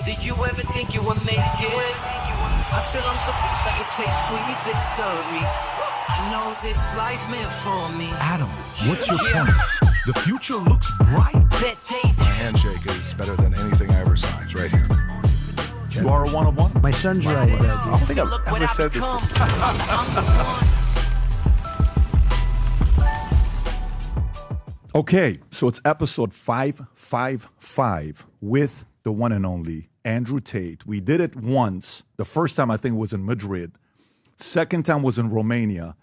Did you ever think you would make it? I feel I'm so close I could taste sweet victory. I know this life meant for me. Adam, what's your point? The future looks bright. My handshake is better than anything I ever saw. It's right here. You are a one of one. My son's right about I don't think I've ever said this before. Okay, so it's episode 555 with the one and only Andrew Tate. We did it once. The first time I think was in Madrid. Second time was in Romania.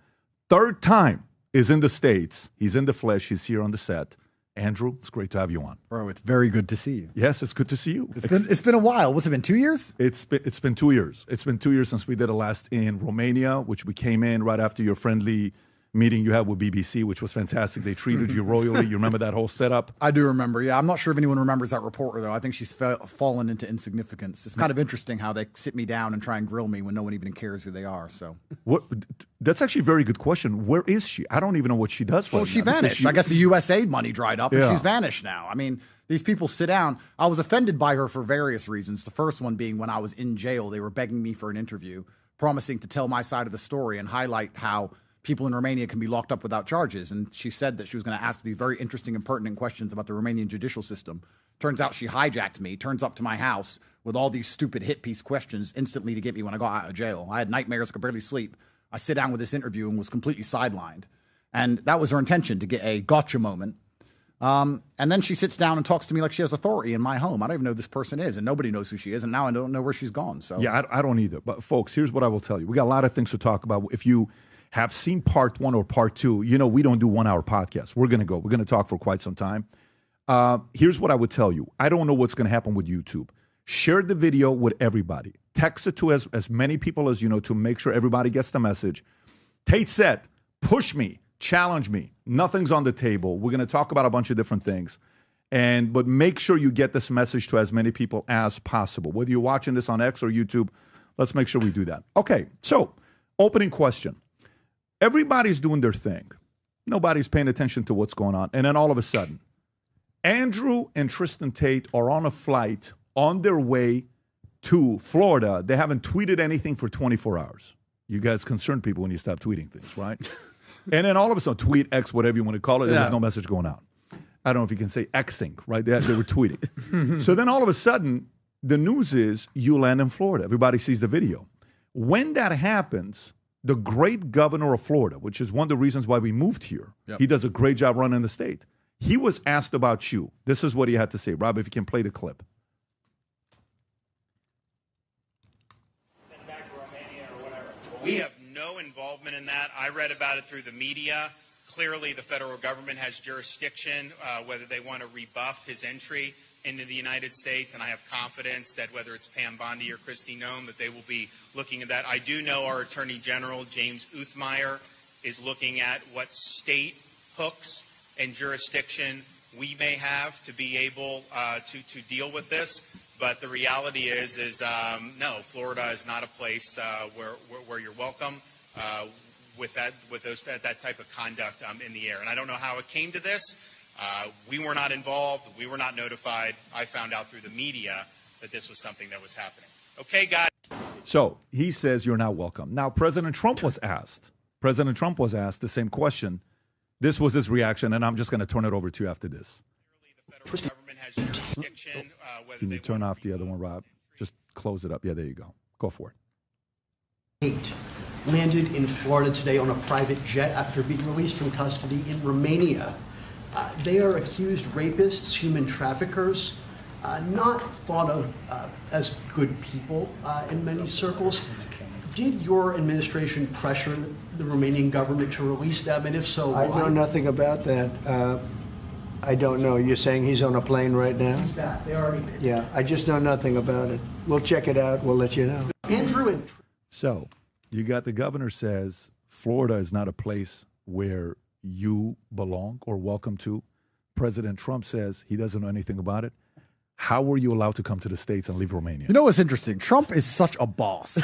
Third time is in the States. He's in the flesh. He's here on the set. Andrew, it's great to have you on. Bro, it's very good to see you. Yes, it's good to see you. It's been a while. What's it been, 2 years? It's been 2 years. It's been 2 years since we did it last in Romania, which we came in right after your friendly meeting you had with BBC, which was fantastic. They treated you royally. You remember that whole setup? I do remember, yeah. I'm not sure if anyone remembers that reporter, though. I think she's fallen into insignificance. It's kind of interesting how they sit me down and try and grill me when no one even cares who they are. So, That's actually a very good question. Where is she? I don't even know what she does right now. Well, she vanished. I guess the USAID money dried up, and she's vanished now. I mean, these people sit down. I was offended by her for various reasons. The first one being when I was in jail, they were begging me for an interview, promising to tell my side of the story and highlight how people in Romania can be locked up without charges. And she said that she was going to ask these very interesting and pertinent questions about the Romanian judicial system. Turns out she hijacked me, turns up to my house with all these stupid hit piece questions instantly to get me when I got out of jail. I had nightmares, could barely sleep. I sit down with this interview and was completely sidelined. And that was her intention, to get a gotcha moment. And then she sits down and talks to me like she has authority in my home. I don't even know who this person is, and nobody knows who she is. And now I don't know where she's gone. So yeah, I don't either. But folks, here's what I will tell you. We got a lot of things to talk about. If you have seen part one or part two, you know we don't do 1 hour podcasts. We're going to talk for quite some time. Here's what I would tell you. I don't know what's going to happen with YouTube. Share the video with everybody. Text it to as many people as you know to make sure everybody gets the message. Tate said, push me, challenge me. Nothing's on the table. We're going to talk about a bunch of different things. But make sure you get this message to as many people as possible. Whether you're watching this on X or YouTube, let's make sure we do that. Okay, so opening question. Everybody's doing their thing. Nobody's paying attention to what's going on. And then all of a sudden, Andrew and Tristan Tate are on a flight on their way to Florida. They haven't tweeted anything for 24 hours. You guys concern people when you stop tweeting things, right? And then all of a sudden, tweet X, whatever you want to call it, there's no message going out. I don't know if you can say Xing, right? They were tweeting. So then all of a sudden, the news is you land in Florida. Everybody sees the video. When that happens, the great governor of Florida, which is one of the reasons why we moved here, he does a great job running the state. He was asked about you. This is what he had to say. Rob, if you can play the clip. Send back to Romania or whatever. We have no involvement in that. I read about it through the media. Clearly, the federal government has jurisdiction, whether they want to rebuff his entry into the United States, and I have confidence that whether it's Pam Bondi or Kristi Noem, that they will be looking at that. I do know our Attorney General, James Uthmeyer, is looking at what state hooks and jurisdiction we may have to be able to deal with this. But the reality is no, Florida is not a place where you're welcome with that type of conduct in the air. And I don't know how it came to this. We were not involved. We were not notified. I found out through the media that this was something that was happening. Okay, guys. So he says you're not welcome. Now, President Trump was asked the same question. This was his reaction, and I'm just going to turn it over to you after this. The federal government has jurisdiction. Can you turn off the other one, Rob? Just close it up. Yeah, there you go. Go for it. Tate landed in Florida today on a private jet after being released from custody in Romania. They are accused rapists, human traffickers, not thought of as good people in many circles. Did your administration pressure the Romanian government to release them, and if so, why? I know nothing about that. I don't know. You're saying he's on a plane right now? He's back. They already did. Yeah, I just know nothing about it. We'll check it out. We'll let you know. Andrew and... So you got the governor says Florida is not a place where you belong or welcome to. President Trump says he doesn't know anything about it. How were you allowed to come to the States and leave Romania? You know what's interesting? Trump is such a boss.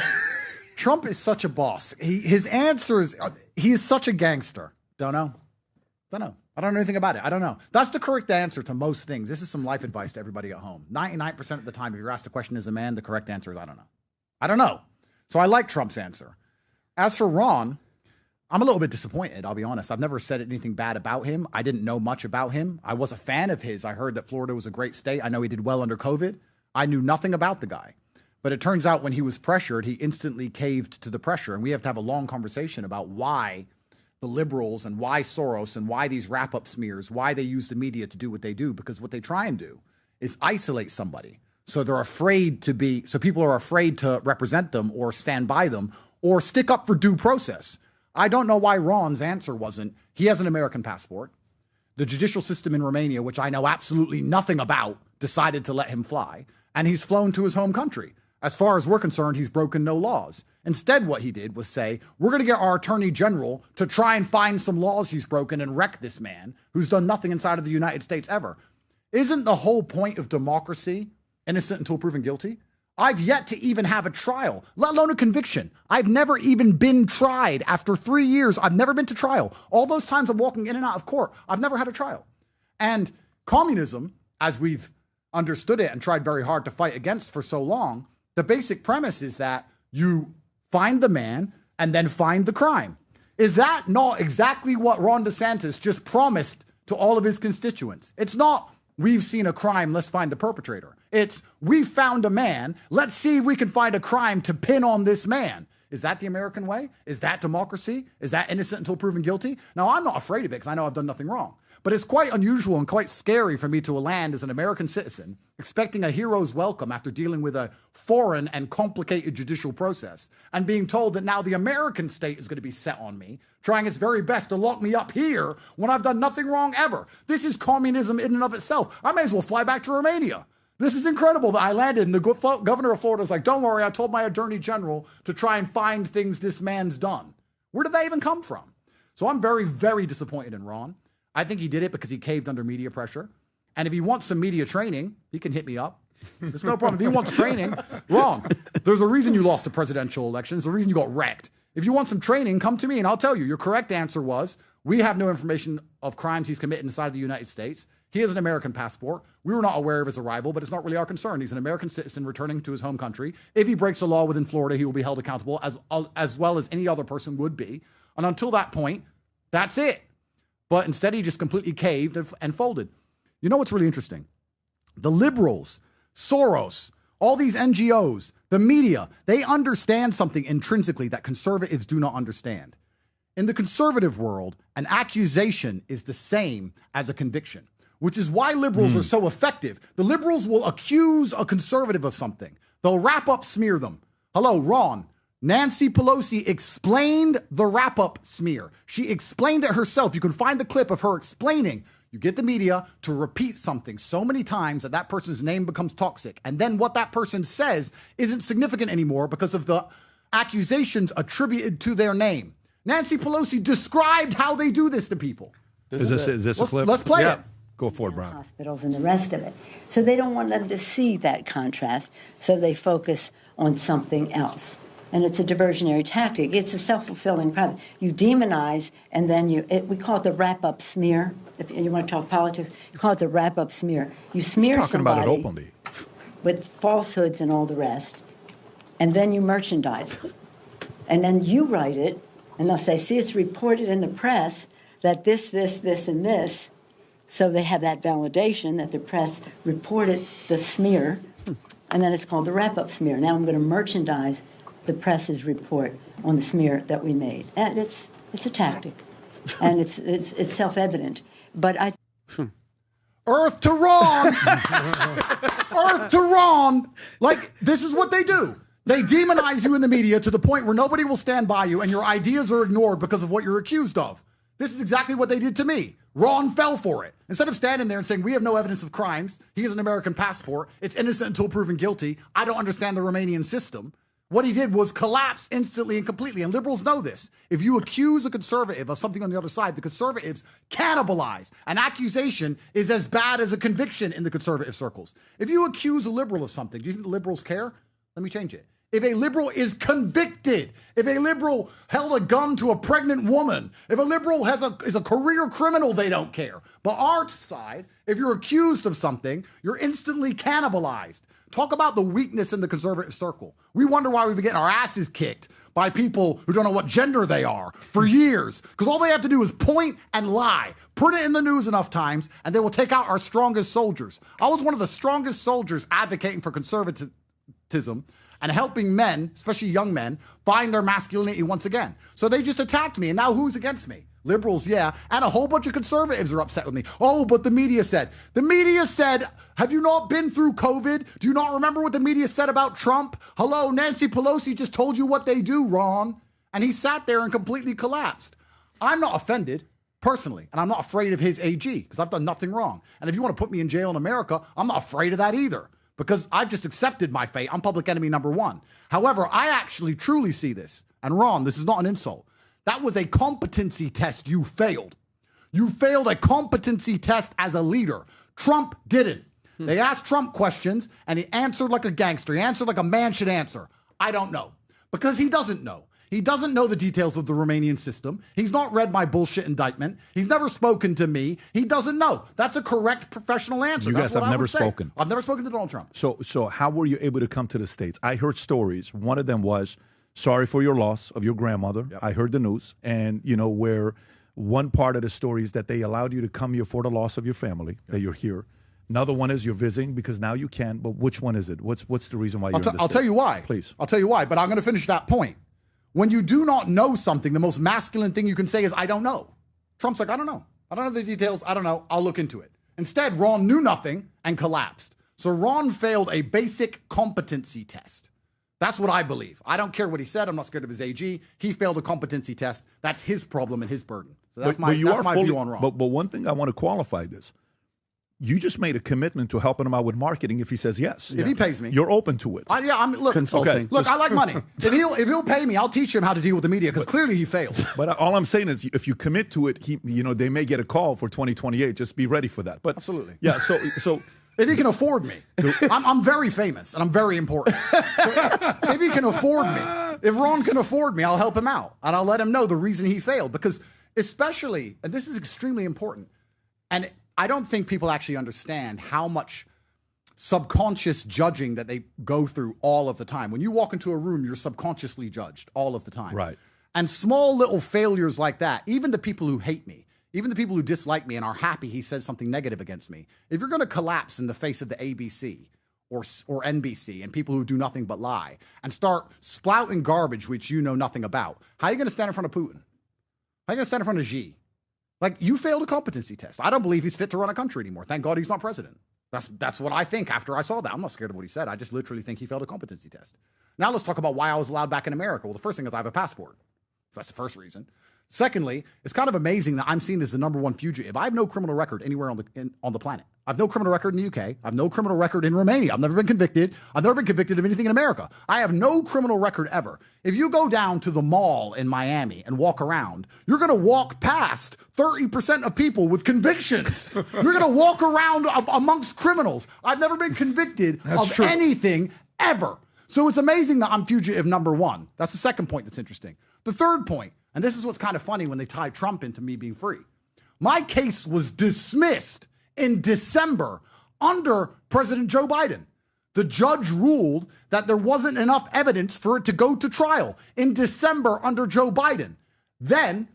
Trump is such a boss. His answer is, he is such a gangster. Don't know. I don't know anything about it. I don't know. That's the correct answer to most things. This is some life advice to everybody at home. 99% of the time, if you're asked a question as a man, the correct answer is, I don't know. I don't know. So I like Trump's answer. As for Ron, I'm a little bit disappointed, I'll be honest. I've never said anything bad about him. I didn't know much about him. I was a fan of his. I heard that Florida was a great state. I know he did well under COVID. I knew nothing about the guy. But it turns out when he was pressured, he instantly caved to the pressure. And we have to have a long conversation about why the liberals and why Soros and why these wrap-up smears, why they use the media to do what they do. Because what they try and do is isolate somebody. So they're afraid to be, so people are afraid to represent them or stand by them or stick up for due process. I don't know why Ron's answer wasn't, he has an American passport. The judicial system in Romania, which I know absolutely nothing about, decided to let him fly. And he's flown to his home country. As far as we're concerned, he's broken no laws. Instead, what he did was say, we're going to get our attorney general to try and find some laws he's broken and wreck this man who's done nothing inside of the United States ever. Isn't the whole point of democracy innocent until proven guilty? I've yet to even have a trial, let alone a conviction. I've never even been tried. After 3 years, I've never been to trial. All those times I'm walking in and out of court, I've never had a trial. And communism, as we've understood it and tried very hard to fight against for so long, the basic premise is that you find the man and then find the crime. Is that not exactly what Ron DeSantis just promised to all of his constituents? It's not, we've seen a crime, let's find the perpetrator. It's, we found a man, let's see if we can find a crime to pin on this man. Is that the American way? Is that democracy? Is that innocent until proven guilty? Now, I'm not afraid of it because I know I've done nothing wrong. But it's quite unusual and quite scary for me to land as an American citizen, expecting a hero's welcome after dealing with a foreign and complicated judicial process, and being told that now the American state is going to be set on me, trying its very best to lock me up here when I've done nothing wrong ever. This is communism in and of itself. I may as well fly back to Romania. This is incredible that I landed and the governor of Florida is like, don't worry, I told my attorney general to try and find things this man's done. Where did that even come from? So I'm very, very disappointed in Ron. I think he did it because he caved under media pressure. And if he wants some media training, he can hit me up. There's no problem. If he wants training, wrong. There's a reason you lost the presidential election. There's a reason you got wrecked. If you want some training, come to me and I'll tell you. Your correct answer was, we have no information of crimes he's committed inside the United States. He has an American passport. We were not aware of his arrival, but it's not really our concern. He's an American citizen returning to his home country. If he breaks the law within Florida, he will be held accountable as well as any other person would be. And until that point, that's it. But instead, he just completely caved and folded. You know what's really interesting? The liberals, Soros, all these NGOs, the media, they understand something intrinsically that conservatives do not understand. In the conservative world, an accusation is the same as a conviction, which is why liberals are so effective. The liberals will accuse a conservative of something. They'll wrap-up smear them. Hello, Ron. Nancy Pelosi explained the wrap-up smear. She explained it herself. You can find the clip of her explaining. You get the media to repeat something so many times that that person's name becomes toxic. And then what that person says isn't significant anymore because of the accusations attributed to their name. Nancy Pelosi described how they do this to people. Is this a clip? Let's play it. Go for it, Brown. Hospitals and the rest of it. So they don't want them to see that contrast, so they focus on something else. And it's a diversionary tactic. It's a self-fulfilling prophecy. You demonize, and then we call it the wrap-up smear. If you want to talk politics, you call it the wrap-up smear. You smear She's talking somebody about it openly with falsehoods and all the rest, and then you merchandise it. And then you write it, and they'll say, see, it's reported in the press that this, and this. So they have that validation that the press reported the smear, and then it's called the wrap-up smear. Now I'm going to merchandise the press's report on the smear that we made. And it's a tactic, and it's self-evident. But Earth to Ron! Earth to Ron! Like, this is what they do. They demonize you in the media to the point where nobody will stand by you and your ideas are ignored because of what you're accused of. This is exactly what they did to me. Ron fell for it. Instead of standing there and saying, we have no evidence of crimes, he has an American passport, it's innocent until proven guilty, I don't understand the Romanian system, what he did was collapse instantly and completely. And liberals know this. If you accuse a conservative of something on the other side, the conservatives cannibalize. An accusation is as bad as a conviction in the conservative circles. If you accuse a liberal of something, do you think the liberals care? Let me change it. If a liberal is convicted, if a liberal held a gun to a pregnant woman, if a liberal is a career criminal, they don't care. But our side, if you're accused of something, you're instantly cannibalized. Talk about the weakness in the conservative circle. We wonder why we've been getting our asses kicked by people who don't know what gender they are for years. Because all they have to do is point and lie. Put it in the news enough times, and they will take out our strongest soldiers. I was one of the strongest soldiers advocating for conservatism and helping men, especially young men, find their masculinity once again. So they just attacked me, and now who's against me? Liberals, yeah, and a whole bunch of conservatives are upset with me. Oh, but the media said. The media said, have you not been through COVID? Do you not remember what the media said about Trump? Hello, Nancy Pelosi just told you what they do, Ron. And he sat there and completely collapsed. I'm not offended, personally, and I'm not afraid of his AG, because I've done nothing wrong. And if you want to put me in jail in America, I'm not afraid of that either, because I've just accepted my fate. I'm public enemy number one. However, I actually truly see this. And Ron, this is not an insult. That was a competency test you failed. You failed a competency test as a leader. Trump didn't. They asked Trump questions, and he answered like a gangster. He answered like a man should answer. I don't know. Because he doesn't know. He doesn't know the details of the Romanian system. He's not read my bullshit indictment. He's never spoken to me. He doesn't know. That's a correct professional answer. You guys have never spoken. I've never spoken to Donald Trump. So how were you able to come to the States? I heard stories. One of them was, sorry for your loss of your grandmother. Yep. I heard the news. And, where one part of the story is that they allowed you to come here for the loss of your family, that you're here. Another one is you're visiting because now you can. But which one is it? What's the reason why you're in the States? I'll tell you why. Please. I'll tell you why. But I'm going to finish that point. When you do not know something, the most masculine thing you can say is, I don't know. Trump's like, I don't know. I don't know the details. I don't know. I'll look into it. Instead, Ron knew nothing and collapsed. So Ron failed a basic competency test. That's what I believe. I don't care what he said. I'm not scared of his AG. He failed a competency test. That's his problem and his burden. So that's my view on Ron. But one thing I want to qualify this. You just made a commitment to helping him out with marketing if he says yes. If he pays me. You're open to it. Look, Consulting. Okay. Look, I like money. If he'll pay me, I'll teach him how to deal with the media, because clearly he failed. But all I'm saying is, if you commit to it, they may get a call for 2028. Just be ready for that. But absolutely. Yeah. So if he can afford me, I'm very famous and I'm very important. So if he can afford me, if Ron can afford me, I'll help him out and I'll let him know the reason he failed. Because especially, and this is extremely important, and I don't think people actually understand how much subconscious judging that they go through all of the time. When you walk into a room, you're subconsciously judged all of the time. Right. And small little failures like that, even the people who hate me, even the people who dislike me and are happy he said something negative against me, if you're going to collapse in the face of the ABC or NBC and people who do nothing but lie and start splouting garbage which you know nothing about, how are you going to stand in front of Putin? How are you going to stand in front of Xi? Like, you failed a competency test. I don't believe he's fit to run a country anymore. Thank God he's not president. That's what I think after I saw that. I'm not scared of what he said. I just literally think he failed a competency test. Now let's talk about why I was allowed back in America. Well, the first thing is I have a passport. So that's the first reason. Secondly, it's kind of amazing that I'm seen as the number one fugitive. I have no criminal record anywhere on the planet. I have no criminal record in the UK. I have no criminal record in Romania. I've never been convicted. I've never been convicted of anything in America. I have no criminal record ever. If you go down to the mall in Miami and walk around, you're going to walk past 30% of people with convictions. You're going to walk around amongst criminals. I've never been convicted of anything ever. So it's amazing that I'm fugitive number one. That's the second point that's interesting. The third point, and this is what's kind of funny when they tie Trump into me being free. My case was dismissed in December under President Joe Biden. The judge ruled that there wasn't enough evidence for it to go to trial in December under Joe Biden. Then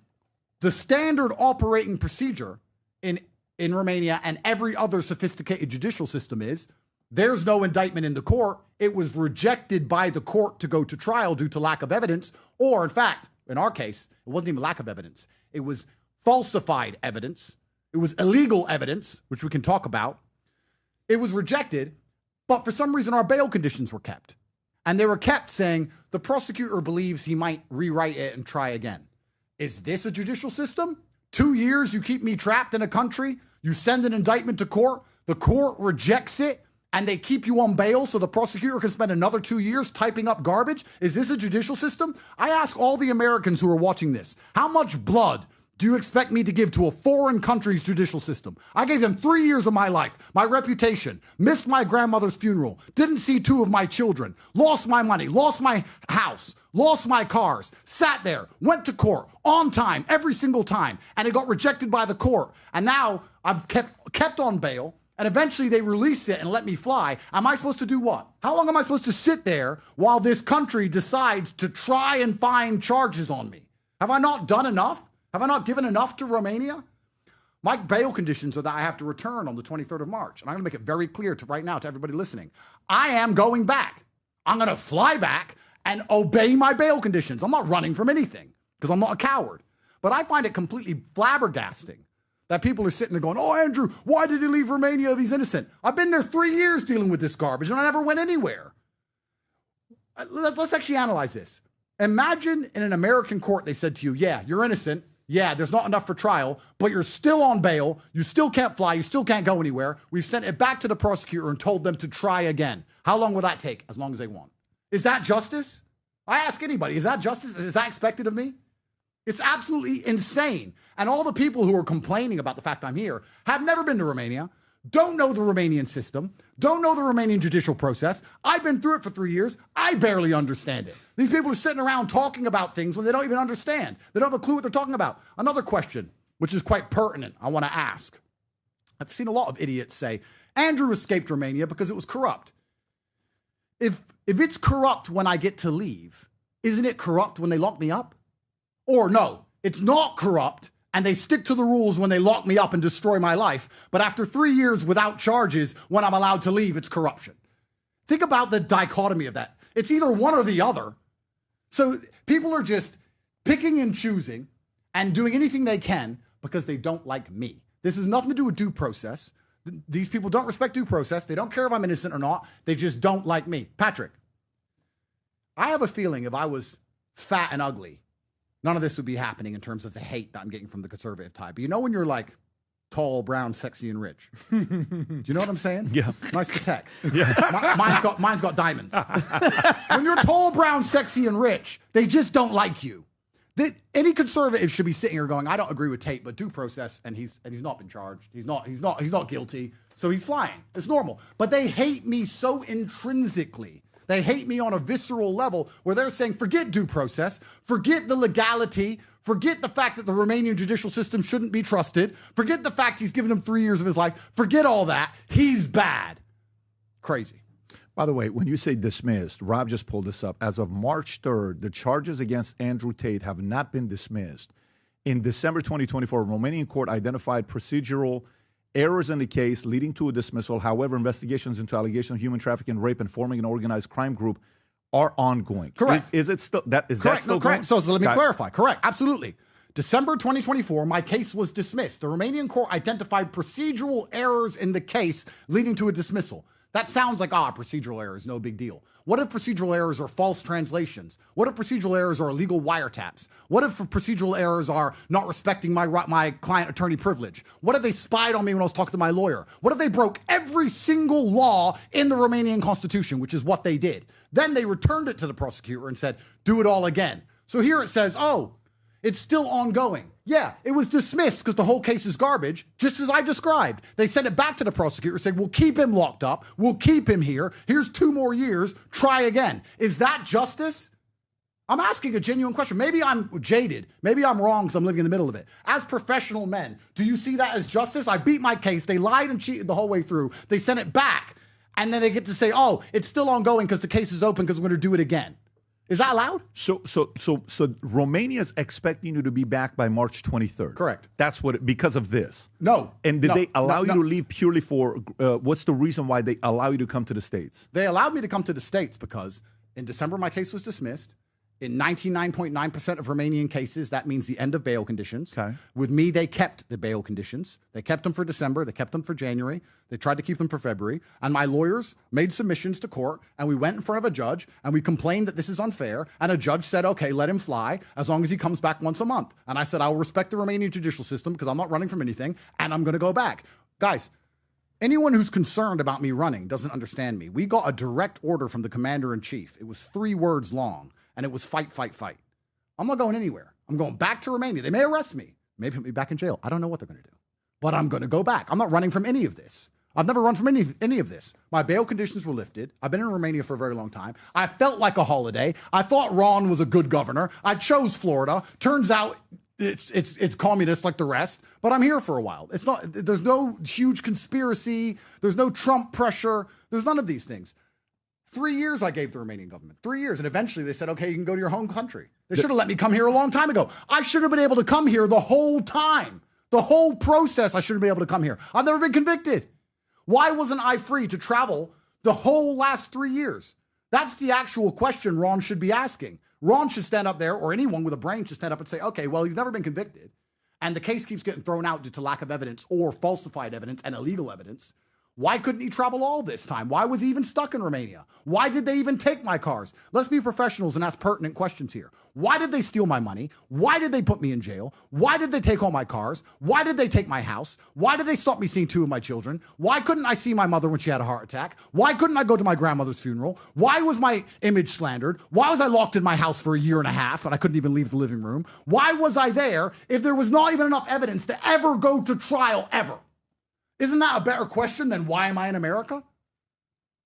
the standard operating procedure in Romania and every other sophisticated judicial system is there's no indictment in the court. It was rejected by the court to go to trial due to lack of evidence, or in fact, in our case, it wasn't even lack of evidence. It was falsified evidence. It was illegal evidence, which we can talk about. It was rejected, but for some reason our bail conditions were kept. And they were kept saying the prosecutor believes he might rewrite it and try again. Is this a judicial system? 2 years you keep me trapped in a country, you send an indictment to court, the court rejects it, and they keep you on bail so the prosecutor can spend another 2 years typing up garbage? Is this a judicial system? I ask all the Americans who are watching this, how much blood do you expect me to give to a foreign country's judicial system? I gave them 3 years of my life, my reputation, missed my grandmother's funeral, didn't see 2 of my children, lost my money, lost my house, lost my cars, sat there, went to court on time, every single time, and it got rejected by the court. And now I'm kept on bail, and eventually they release it and let me fly. Am I supposed to do what? How long am I supposed to sit there while this country decides to try and find charges on me? Have I not done enough? Have I not given enough to Romania? My bail conditions are that I have to return on the 23rd of March. And I'm going to make it very clear right now to everybody listening. I am going back. I'm going to fly back and obey my bail conditions. I'm not running from anything because I'm not a coward. But I find it completely flabbergasting that people are sitting there going, oh, Andrew, why did he leave Romania if he's innocent? I've been there 3 years dealing with this garbage and I never went anywhere. Let's actually analyze this. Imagine in an American court they said to you, yeah, you're innocent. Yeah, there's not enough for trial, but you're still on bail. You still can't fly. You still can't go anywhere. We've sent it back to the prosecutor and told them to try again. How long will that take? As long as they want. Is that justice? I ask anybody, is that justice? Is that expected of me? It's absolutely insane. And all the people who are complaining about the fact I'm here have never been to Romania, don't know the Romanian system, don't know the Romanian judicial process. I've been through it for 3 years. I barely understand it. These people are sitting around talking about things when they don't even understand. They don't have a clue what they're talking about. Another question, which is quite pertinent, I want to ask. I've seen a lot of idiots say, Andrew escaped Romania because it was corrupt. If it's corrupt when I get to leave, isn't it corrupt when they lock me up? Or no, it's not corrupt and they stick to the rules when they lock me up and destroy my life. But after 3 years without charges, when I'm allowed to leave, it's corruption. Think about the dichotomy of that. It's either one or the other. So people are just picking and choosing and doing anything they can because they don't like me. This has nothing to do with due process. These people don't respect due process. They don't care if I'm innocent or not. They just don't like me. Patrick, I have a feeling if I was fat and ugly, none of this would be happening in terms of the hate that I'm getting from the conservative type. But you know when you're like tall, brown, sexy, and rich? Do you know what I'm saying? Yeah. Nice Patek. Yeah. Mine's got diamonds. When you're tall, brown, sexy, and rich, they just don't like you. Any conservative should be sitting here going, I don't agree with Tate, but due process, and he's not been charged. He's not guilty, so he's flying. It's normal. But they hate me so intrinsically. They hate me on a visceral level where they're saying, forget due process, forget the legality, forget the fact that the Romanian judicial system shouldn't be trusted, forget the fact he's given him 3 years of his life, forget all that. He's bad. Crazy. By the way, when you say dismissed, Rob just pulled this up. As of March 3rd, the charges against Andrew Tate have not been dismissed. In December 2024, a Romanian court identified procedural errors in the case leading to a dismissal. However, investigations into allegations of human trafficking, rape, and forming an organized crime group are ongoing. Correct. Is it still that? Is correct. that still correct? going? So let me clarify. Correct. Absolutely. December 2024, my case was dismissed. The Romanian court identified procedural errors in the case leading to a dismissal. That sounds like, procedural errors, no big deal. What if procedural errors are false translations? What if procedural errors are illegal wiretaps? What if procedural errors are not respecting my client attorney privilege? What if they spied on me when I was talking to my lawyer? What if they broke every single law in the Romanian constitution, which is what they did? Then they returned it to the prosecutor and said, do it all again. So here it says, it's still ongoing. Yeah, it was dismissed because the whole case is garbage, just as I described. They sent it back to the prosecutor, said, we'll keep him locked up. We'll keep him here. Here's 2 more years. Try again. Is that justice? I'm asking a genuine question. Maybe I'm jaded. Maybe I'm wrong because I'm living in the middle of it. As professional men, do you see that as justice? I beat my case. They lied and cheated the whole way through. They sent it back. And then they get to say, it's still ongoing because the case is open because we're going to do it again. Is that allowed? So Romania is expecting you to be back by March 23rd. Correct. That's because of this. No. And did they allow you to leave purely for, what's the reason why they allow you to come to the States? They allowed me to come to the States because in December, my case was dismissed. In 99.9% of Romanian cases, that means the end of bail conditions. Okay. With me, they kept the bail conditions. They kept them for December. They kept them for January. They tried to keep them for February. And my lawyers made submissions to court, and we went in front of a judge, and we complained that this is unfair. And a judge said, okay, let him fly as long as he comes back once a month. And I said, I'll respect the Romanian judicial system because I'm not running from anything, and I'm going to go back. Guys, anyone who's concerned about me running doesn't understand me. We got a direct order from the commander-in-chief. It was 3 words long. And it was fight, fight, fight. I'm not going anywhere. I'm going back to Romania. They may arrest me. maybe put me back in jail. I don't know what they're going to do, but I'm going to go back. I'm not running from any of this. I've never run from any of this. My bail conditions were lifted. I've been in Romania for a very long time. I felt like a holiday. I thought Ron was a good governor. I chose Florida. Turns out it's communist like the rest, but I'm here for a while. It's not, there's no huge conspiracy. There's no Trump pressure. There's none of these things. 3 years I gave the Romanian government. 3 years. And eventually they said, okay, you can go to your home country. They should have let me come here a long time ago. I should have been able to come here the whole time. The whole process, I should have been able to come here. I've never been convicted. Why wasn't I free to travel the whole last 3 years? That's the actual question Ron should be asking. Ron should stand up there, or anyone with a brain should stand up and say, okay, well, he's never been convicted, and the case keeps getting thrown out due to lack of evidence or falsified evidence and illegal evidence. Why couldn't he travel all this time? Why was he even stuck in Romania? Why did they even take my cars? Let's be professionals and ask pertinent questions here. Why did they steal my money? Why did they put me in jail? Why did they take all my cars? Why did they take my house? Why did they stop me seeing 2 of my children? Why couldn't I see my mother when she had a heart attack? Why couldn't I go to my grandmother's funeral? Why was my image slandered? Why was I locked in my house for 1.5 years and I couldn't even leave the living room? Why was I there if there was not even enough evidence to ever go to trial ever? Isn't that a better question than why am I in America?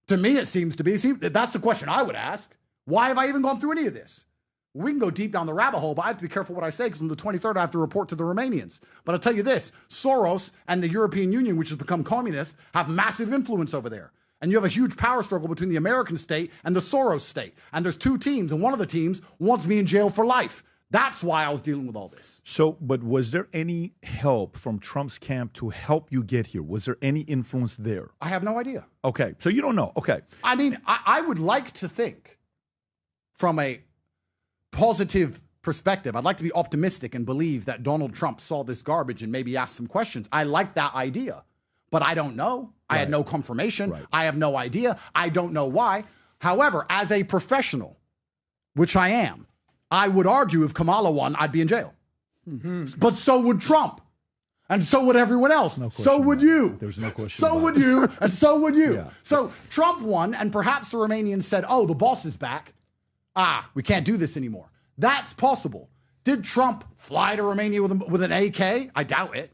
To me, it seems to be. See, that's the question I would ask. Why have I even gone through any of this? We can go deep down the rabbit hole, but I have to be careful what I say because on the 23rd, I have to report to the Romanians. But I'll tell you this, Soros and the European Union, which has become communist, have massive influence over there. And you have a huge power struggle between the American state and the Soros state. And there's 2 teams, and one of the teams wants me in jail for life. That's why I was dealing with all this. So, but was there any help from Trump's camp to help you get here? Was there any influence there? I have no idea. Okay, so you don't know. Okay. I mean, I would like to think from a positive perspective, I'd like to be optimistic and believe that Donald Trump saw this garbage and maybe asked some questions. I like that idea, but I don't know. I had no confirmation. Right. I have no idea. I don't know why. However, as a professional, which I am, I would argue if Kamala won, I'd be in jail. Mm-hmm. But so would Trump. And so would everyone else. No so would you. There's no question. So would you, and so would you. Yeah. So Trump won, and perhaps the Romanians said, oh, the boss is back. We can't do this anymore. That's possible. Did Trump fly to Romania with an AK? I doubt it.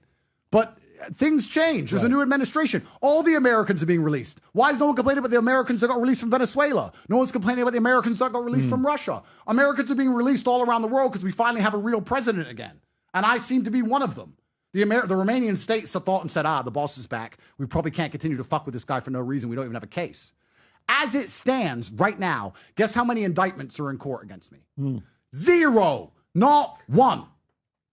But things change. There's a new administration. All the Americans are being released. Why is no one complaining about the Americans that got released from Venezuela? No one's complaining about the Americans that got released from Russia. Americans are being released all around the world because we finally have a real president again. And I seem to be one of them. The Romanian state thought and said, the boss is back. We probably can't continue to fuck with this guy for no reason. We don't even have a case. As it stands right now, guess how many indictments are in court against me? 0. Not one.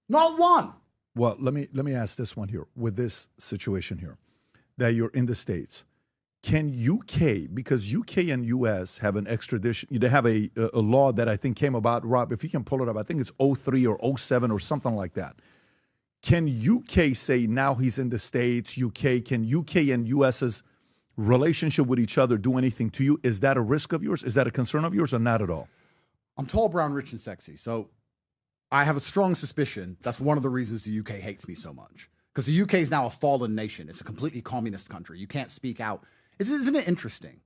Not one. Well, let me ask this one here with this situation here, that you're in the States. Can UK, because UK and US have an extradition, they have a law that I think came about, Rob, if you can pull it up, I think it's 03 or 07 or something like that. Can UK say now he's in the States, can UK and US's relationship with each other do anything to you? Is that a risk of yours? Is that a concern of yours or not at all? I'm tall, brown, rich, and sexy. So I have a strong suspicion that's one of the reasons the UK hates me so much. Because the UK is now a fallen nation. It's a completely communist country. You can't speak out. Isn't it interesting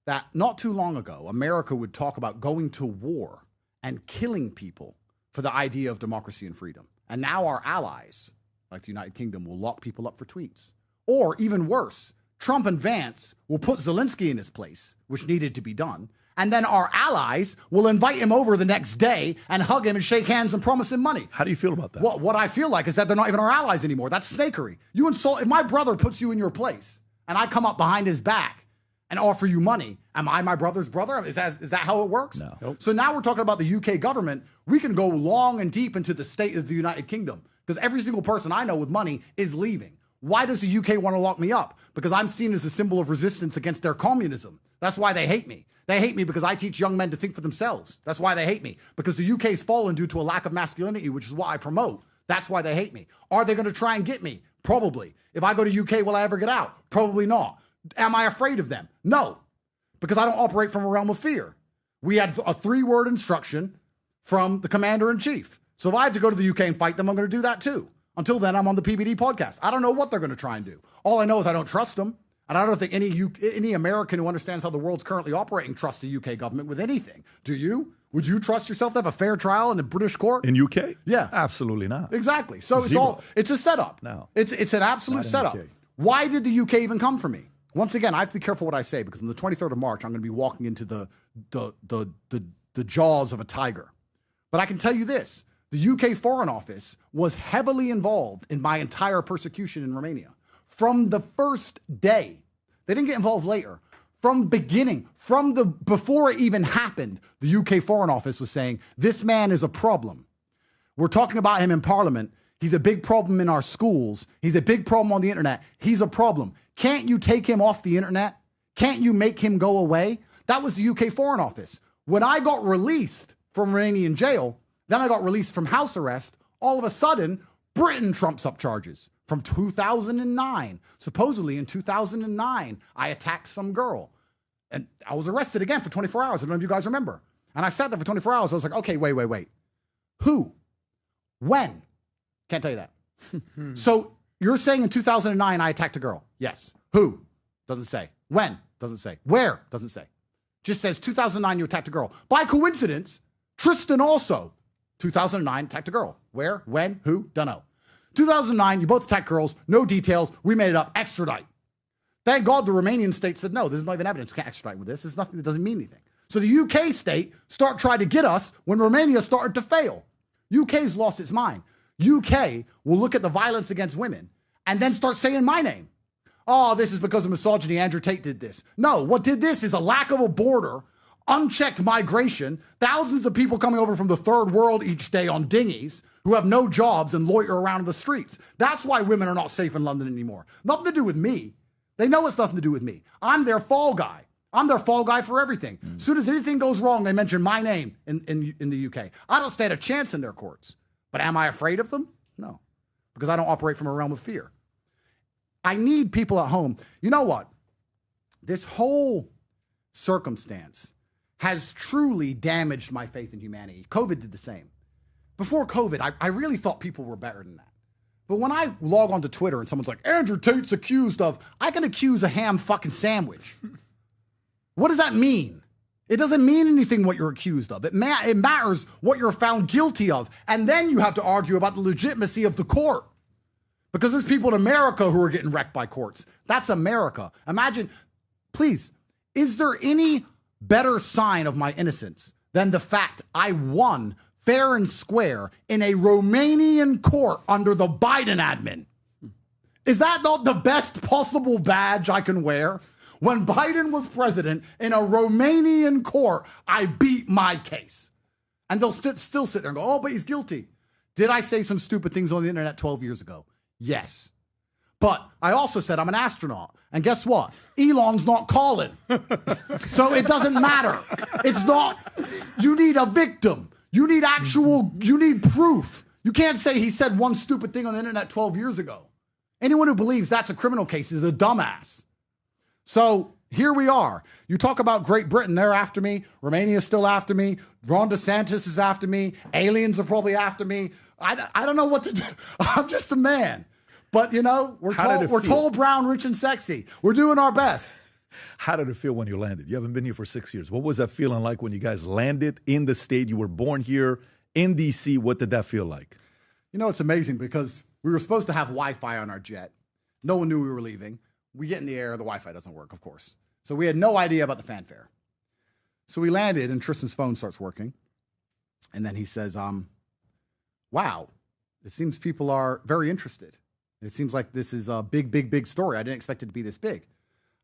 that not too long ago, America would talk about going to war and killing people for the idea of democracy and freedom? And now our allies, like the United Kingdom, will lock people up for tweets. Or even worse, Trump and Vance will put Zelensky in his place, which needed to be done. And then our allies will invite him over the next day and hug him and shake hands and promise him money. How do you feel about that? Well, what I feel like is that they're not even our allies anymore. That's snakery. You insult. If my brother puts you in your place and I come up behind his back and offer you money, am I my brother's brother? Is that how it works? No. Nope. So now we're talking about the UK government. We can go long and deep into the state of the United Kingdom because every single person I know with money is leaving. Why does the UK want to lock me up? Because I'm seen as a symbol of resistance against their communism. That's why they hate me. They hate me because I teach young men to think for themselves. That's why they hate me. Because the UK's fallen due to a lack of masculinity, which is what I promote. That's why they hate me. Are they going to try and get me? Probably. If I go to UK, will I ever get out? Probably not. Am I afraid of them? No. Because I don't operate from a realm of fear. We had a 3-word instruction from the commander-in-chief. So if I have to go to the UK and fight them, I'm going to do that too. Until then, I'm on the PBD podcast. I don't know what they're going to try and do. All I know is I don't trust them. And I don't think any American who understands how the world's currently operating trusts the UK government with anything. Do you? Would you trust yourself to have a fair trial in the British court? In UK? Yeah. Absolutely not. Exactly. So Zero. it's a setup. No. It's an absolute Not in setup. UK. Why did the UK even come for me? Once again, I have to be careful what I say because on the 23rd of March, I'm going to be walking into the jaws of a tiger. But I can tell you this. The UK Foreign Office was heavily involved in my entire persecution in Romania. From the first day. They didn't get involved later. From beginning, before it even happened, the UK Foreign Office was saying, this man is a problem. We're talking about him in Parliament. He's a big problem in our schools. He's a big problem on the internet. He's a problem. Can't you take him off the internet? Can't you make him go away? That was the UK Foreign Office. When I got released from Romanian jail, then I got released from house arrest, all of a sudden, Britain trumps up charges from 2009. Supposedly in 2009, I attacked some girl. And I was arrested again for 24 hours. I don't know if you guys remember. And I sat there for 24 hours. I was like, okay, wait. Who? When? Can't tell you that. So you're saying in 2009, I attacked a girl? Yes. Who? Doesn't say. When? Doesn't say. Where? Doesn't say. Just says 2009, you attacked a girl. By coincidence, Tristan also, 2009, attacked a girl. Where? When? Who? Don't know. 2009, you both attacked girls. No details. We made it up. Extradite. Thank God the Romanian state said, no, there's not even evidence. We can't extradite with this. It's nothing that doesn't mean anything. So the UK state tried to get us when Romania started to fail. UK's lost its mind. UK will look at the violence against women and then start saying my name. Oh, this is because of misogyny. Andrew Tate did this. No, what did this is a lack of a border, unchecked migration, thousands of people coming over from the third world each day on dinghies who have no jobs and loiter around in the streets. That's why women are not safe in London anymore. Nothing to do with me. They know it's nothing to do with me. I'm their fall guy. I'm their fall guy for everything. As soon as anything goes wrong, they mention my name in the UK. I don't stand a chance in their courts. But am I afraid of them? No, because I don't operate from a realm of fear. I need people at home. You know what? This whole circumstance has truly damaged my faith in humanity. COVID did the same. Before COVID, I really thought people were better than that. But when I log onto Twitter and someone's like, Andrew Tate's accused of, I can accuse a ham fucking sandwich. What does that mean? It doesn't mean anything what you're accused of. It matters what you're found guilty of. And then you have to argue about the legitimacy of the court. Because there's people in America who are getting wrecked by courts. That's America. Imagine, please, is there any better sign of my innocence than the fact I won fair and square in a Romanian court under the Biden admin? Is that not the best possible badge I can wear? When Biden was president in a Romanian court, I beat my case. And they'll still sit there and go, oh, but he's guilty. Did I say some stupid things on the internet 12 years ago? Yes. But I also said I'm an astronaut. And guess what? Elon's not calling. So it doesn't matter. It's not, you need a victim. You need proof. You can't say he said one stupid thing on the internet 12 years ago. Anyone who believes that's a criminal case is a dumbass. So here we are. You talk about Great Britain, they're after me. Romania's still after me. Ron DeSantis is after me. Aliens are probably after me. I don't know what to do. I'm just a man. But, you know, we're tall, brown, rich, and sexy. We're doing our best. How did it feel when you landed? You haven't been here for 6 years. What was that feeling like when you guys landed in the state? You were born here in D.C. What did that feel like? You know, it's amazing because we were supposed to have Wi-Fi on our jet. No one knew we were leaving. We get in the air, the Wi-Fi doesn't work, of course. So we had no idea about the fanfare. So we landed and Tristan's phone starts working. And then he says, wow, it seems people are very interested. It seems like this is a big, big, big story. I didn't expect it to be this big.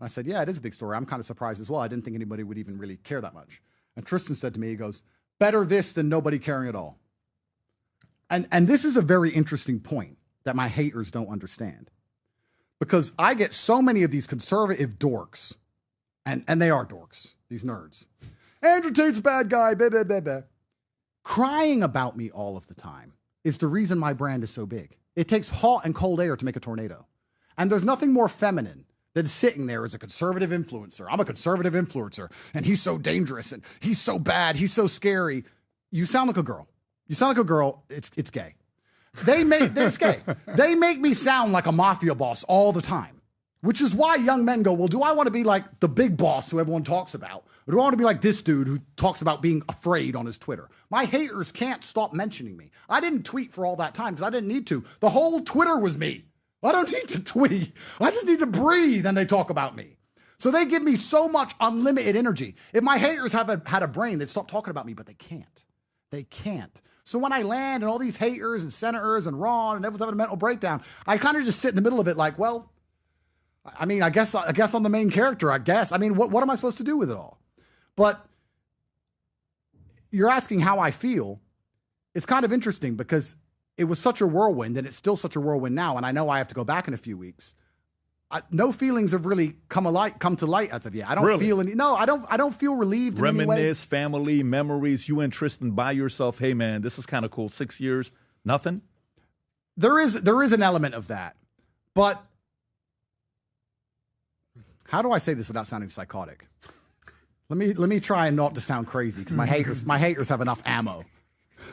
And I said, yeah, it is a big story. I'm kind of surprised as well. I didn't think anybody would even really care that much. And Tristan said to me, he goes, better this than nobody caring at all. And this is a very interesting point that my haters don't understand. Because I get so many of these conservative dorks, and they are dorks, these nerds. Andrew Tate's a bad guy, blah, blah, blah, blah. Crying about me all of the time is the reason my brand is so big. It takes hot and cold air to make a tornado. And there's nothing more feminine than sitting there as a conservative influencer. I'm a conservative influencer, and he's so dangerous, and he's so bad, he's so scary. You sound like a girl. You sound like a girl, it's gay. It's gay. They make me sound like a mafia boss all the time. Which is why young men go, well, do I want to be like the big boss who everyone talks about? Or do I want to be like this dude who talks about being afraid on his Twitter? My haters can't stop mentioning me. I didn't tweet for all that time because I didn't need to. The whole Twitter was me. I don't need to tweet. I just need to breathe and they talk about me. So they give me so much unlimited energy. If my haters had a brain, they'd stop talking about me, but they can't. They can't. So when I land and all these haters and senators and Ron and everyone's having a mental breakdown, I kind of just sit in the middle of it like, well, I mean, I guess I'm the main character, I guess. I mean, what am I supposed to do with it all? But you're asking how I feel. It's kind of interesting because it was such a whirlwind and it's still such a whirlwind now. And I know I have to go back in a few weeks. No feelings have really come to light as of yet. I don't feel any. No, I don't feel relieved. Reminisce, family, memories. You and Tristan by yourself. Hey, man, this is kind of cool. 6 years, nothing. There is an element of that, but how do I say this without sounding psychotic? Let me try and not to sound crazy because my haters have enough ammo.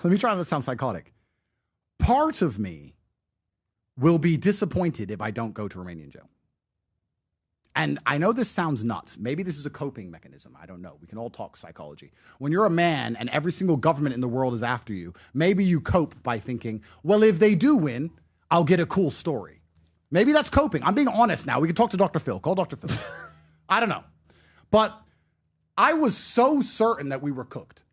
Let me try not to sound psychotic. Part of me will be disappointed if I don't go to Romanian jail. And I know this sounds nuts. Maybe this is a coping mechanism. I don't know. We can all talk psychology. When you're a man and every single government in the world is after you, maybe you cope by thinking, well, if they do win, I'll get a cool story. Maybe that's coping. I'm being honest now. We can talk to Dr. Phil. Call Dr. Phil. I don't know. But I was so certain that we were cooked.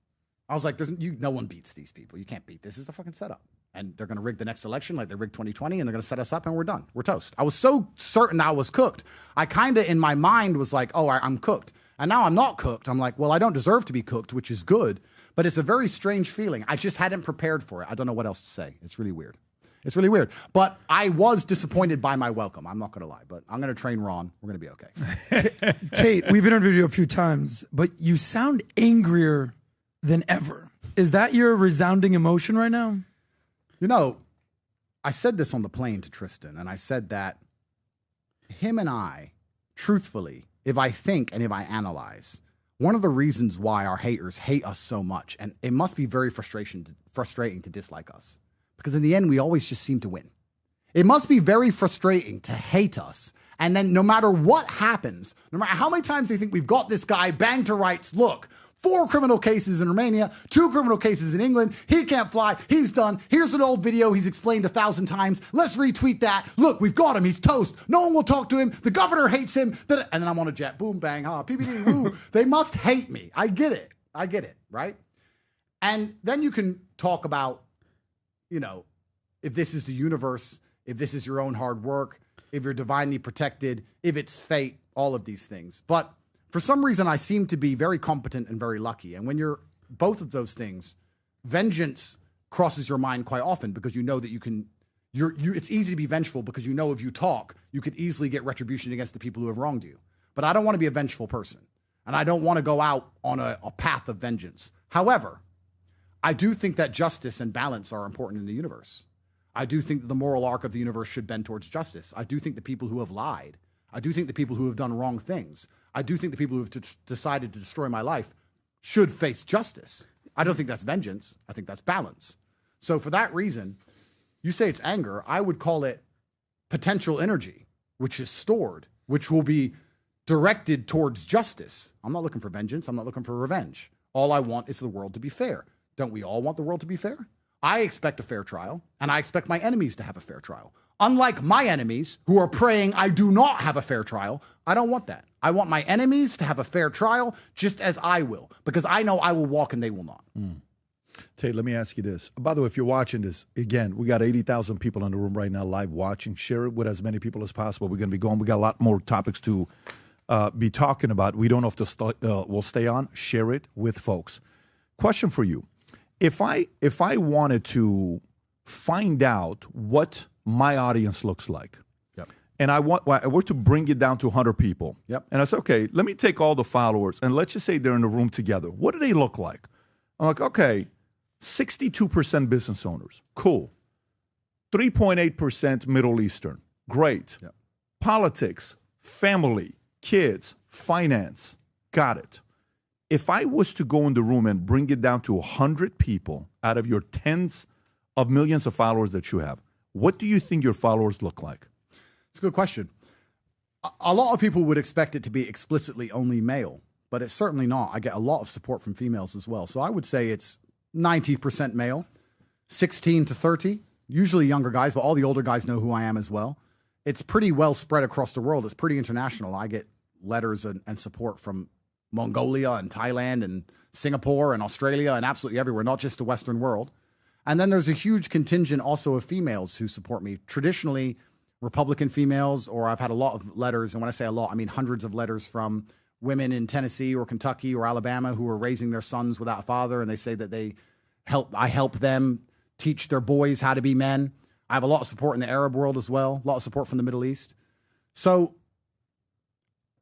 I was like, no one beats these people. You can't beat this. This is a fucking setup. And they're going to rig the next election like they rigged 2020, and they're going to set us up, and we're done. We're toast. I was so certain I was cooked. I kind of, in my mind, was like, oh, I'm cooked. And now I'm not cooked. I'm like, well, I don't deserve to be cooked, which is good. But it's a very strange feeling. I just hadn't prepared for it. I don't know what else to say. It's really weird. It's really weird. But I was disappointed by my welcome. I'm not going to lie. But I'm going to train Ron. We're going to be okay. Tate, we've interviewed you a few times, but you sound angrier than ever. Is that your resounding emotion right now? You know, I said this on the plane to Tristan, and I said that him and I, truthfully, if I think and if I analyze, one of the reasons why our haters hate us so much, and it must be very frustrating to dislike us, because in the end, we always just seem to win. It must be very frustrating to hate us, and then no matter what happens, no matter how many times they think we've got this guy banged to rights, look, 4 criminal cases in Romania, 2 criminal cases in England. He can't fly. He's done. Here's an old video he's explained 1,000 times. Let's retweet that. Look, we've got him. He's toast. No one will talk to him. The governor hates him. And then I'm on a jet. Boom, bang, ha. PBD, woo. They must hate me. I get it, right? And then you can talk about, you know, if this is the universe, if this is your own hard work, if you're divinely protected, if it's fate, all of these things. But for some reason, I seem to be very competent and very lucky. And when you're both of those things, vengeance crosses your mind quite often because you know that it's easy to be vengeful because you know if you talk, you could easily get retribution against the people who have wronged you. But I don't want to be a vengeful person. And I don't want to go out on a path of vengeance. However, I do think that justice and balance are important in the universe. I do think that the moral arc of the universe should bend towards justice. I do think the people who have lied, I do think the people who have done wrong things, I do think the people who have decided to destroy my life should face justice. I don't think that's vengeance. I think that's balance. So for that reason, you say it's anger. I would call it potential energy, which is stored, which will be directed towards justice. I'm not looking for vengeance. I'm not looking for revenge. All I want is the world to be fair. Don't we all want the world to be fair? I expect a fair trial, and I expect my enemies to have a fair trial. Unlike my enemies who are praying I do not have a fair trial, I don't want that. I want my enemies to have a fair trial just as I will, because I know I will walk and they will not. Tate, let me ask you this. By the way, if you're watching this, again, we got 80,000 people in the room right now live watching. Share it with as many people as possible. We're going to be going. We got a lot more topics to be talking about. We don't know if we'll stay on. Share it with folks. Question for you. If I wanted to find out what my audience looks like, and I were to bring it down to 100 people, and I said, okay, let me take all the followers, and let's just say they're in the room together. What do they look like? I'm like, okay, 62% business owners. Cool. 3.8% Middle Eastern. Great. Politics, family, kids, finance. Got it. If I was to go in the room and bring it down to 100 people out of your tens of millions of followers that you have, what do you think your followers look like? It's a good question. A lot of people would expect it to be explicitly only male, but it's certainly not. I get a lot of support from females as well. So I would say it's 90% male, 16 to 30, usually younger guys, but all the older guys know who I am as well. It's pretty well spread across the world. It's pretty international. I get letters and support from Mongolia and Thailand and Singapore and Australia and absolutely everywhere, not just the Western world. And then there's a huge contingent also of females who support me. Traditionally, Republican females, or I've had a lot of letters, and when I say a lot, I mean hundreds of letters from women in Tennessee or Kentucky or Alabama who are raising their sons without a father, and they say that I help them teach their boys how to be men. I have a lot of support in the Arab world as well, a lot of support from the Middle East. So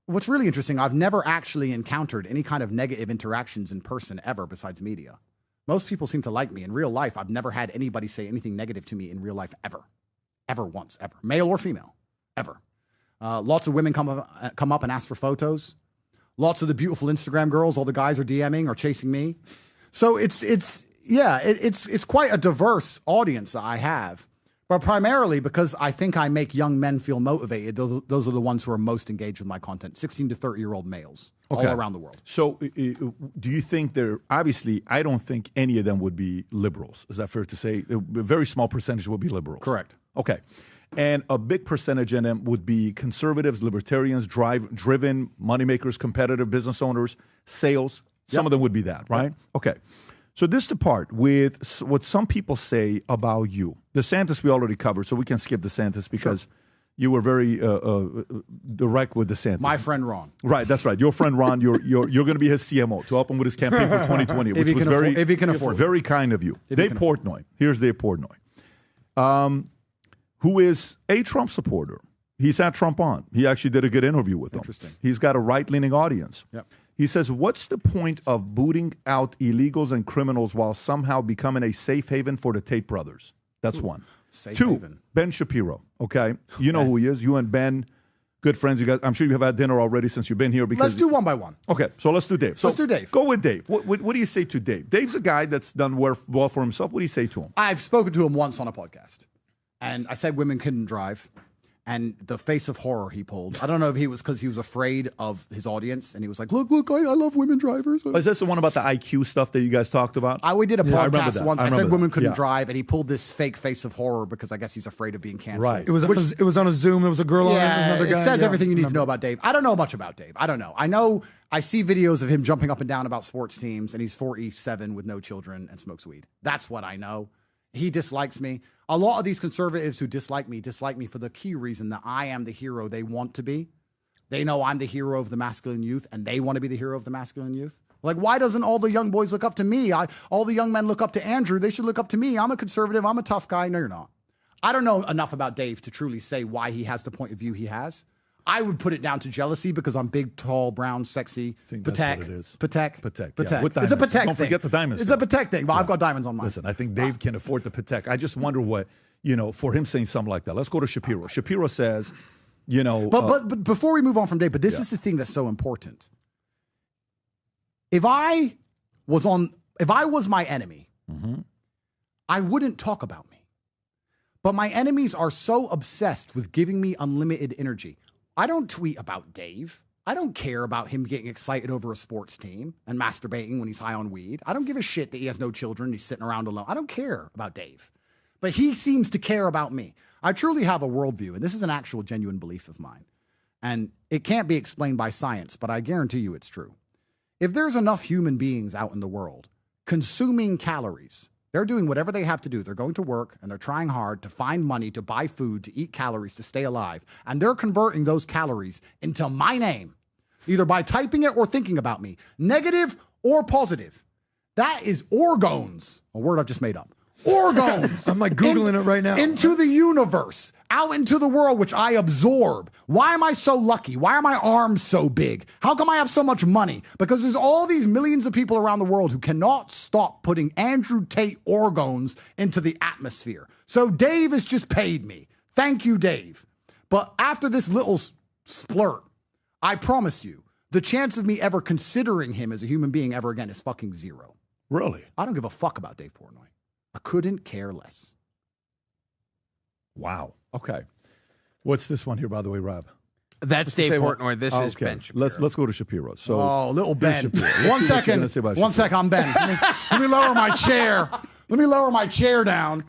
what's really interesting, I've never actually encountered any kind of negative interactions in person ever besides media. Most people seem to like me. In real life, I've never had anybody say anything negative to me in real life ever. Ever once, ever. Male or female, ever. Lots of women come up and ask for photos. Lots of the beautiful Instagram girls, all the guys are DMing or chasing me. So it's quite a diverse audience I have. But primarily because I think I make young men feel motivated. Those are the ones who are most engaged with my content. 16 to 30-year-old males all around the world. So do you think obviously, I don't think any of them would be liberals. Is that fair to say? A very small percentage would be liberals. Correct. Okay. And a big percentage in them would be conservatives, libertarians, driven, moneymakers, competitive business owners, sales. Some of them would be that, right? Yep. Okay. So this is the part with what some people say about you. DeSantis we already covered, so we can skip DeSantis because you were very direct with DeSantis. My friend Ron. Right, that's right. Your friend Ron, you're going to be his CMO to help him with his campaign for 2020, which was if he can afford very kind of you. Dave Portnoy. Here's Dave Portnoy, who is a Trump supporter. He's had Trump on. He actually did a good interview with him. Interesting. He's got a right-leaning audience. Yep. He says, what's the point of booting out illegals and criminals while somehow becoming a safe haven for the Tate brothers? That's one. Safe Two, haven. Ben Shapiro, okay? You know who he is. You and Ben, good friends. You guys, I'm sure you have had dinner already since you've been here. Because let's do one by one. Okay, so let's do Dave. Let's do Dave. Go with Dave. What do you say to Dave? Dave's a guy that's done well for himself. What do you say to him? I've spoken to him once on a podcast, and I said women couldn't drive. And the face of horror he pulled. I don't know if he was because he was afraid of his audience, and he was like, "Look, I love women drivers." Is this the one about the IQ stuff that you guys talked about? We did a podcast once. I said women couldn't Yeah. drive, and he pulled this fake face of horror because I guess he's afraid of being canceled. Right. It was on a Zoom. It was a girl on it, another guy. It says everything you need to know about Dave. I don't know much about Dave. I don't know. I see videos of him jumping up and down about sports teams, and he's 47 with no children and smokes weed. That's what I know. He dislikes me. A lot of these conservatives who dislike me for the key reason that I am the hero they want to be. They know I'm the hero of the masculine youth, and they want to be the hero of the masculine youth. Like, why doesn't all the young boys look up to me? All the young men look up to Andrew. They should look up to me. I'm a conservative. I'm a tough guy. No, you're not. I don't know enough about Dave to truly say why he has the point of view he has. I would put it down to jealousy because I'm big, tall, brown, sexy. I think that's what it is. Patek. Yeah, with It's a diamonds. Patek Don't thing. forget the diamonds. It's a Patek thing, but I've got diamonds on mine. Listen, I think Dave can afford the Patek. I just wonder what, for him saying something like that. Let's go to Shapiro. Shapiro says, But before we move on from Dave, but this is the thing that's so important. If I was my enemy, I wouldn't talk about me. But my enemies are so obsessed with giving me unlimited energy. I don't tweet about Dave. I don't care about him getting excited over a sports team and masturbating when he's high on weed. I don't give a shit that he has no children. He's sitting around alone. I don't care about Dave. But he seems to care about me. I truly have a worldview, and this is an actual genuine belief of mine. And it can't be explained by science, but I guarantee you it's true. If there's enough human beings out in the world consuming calories, they're doing whatever they have to do. They're going to work, and they're trying hard to find money to buy food, to eat calories, to stay alive. And they're converting those calories into my name, either by typing it or thinking about me, negative or positive. That is orgons, a word I've just made up. Orgons. I'm like Googling it right now. Into the universe, out into the world, which I absorb. Why am I so lucky? Why are my arms so big? How come I have so much money? Because there's all these millions of people around the world who cannot stop putting Andrew Tate orgons into the atmosphere. So Dave has just paid me. Thank you, Dave. But after this little splurt, I promise you, the chance of me ever considering him as a human being ever again is fucking zero. Really? I don't give a fuck about Dave Portnoy. I couldn't care less. Wow. Okay. What's this one here, by the way, Rob? That's Dave Say what? Portnoy. This is Ben Shapiro. Let's go to Shapiro. So, little here's Ben. Shapiro. One second. One second. I'm Ben. Let me lower my chair. Let me lower my chair down.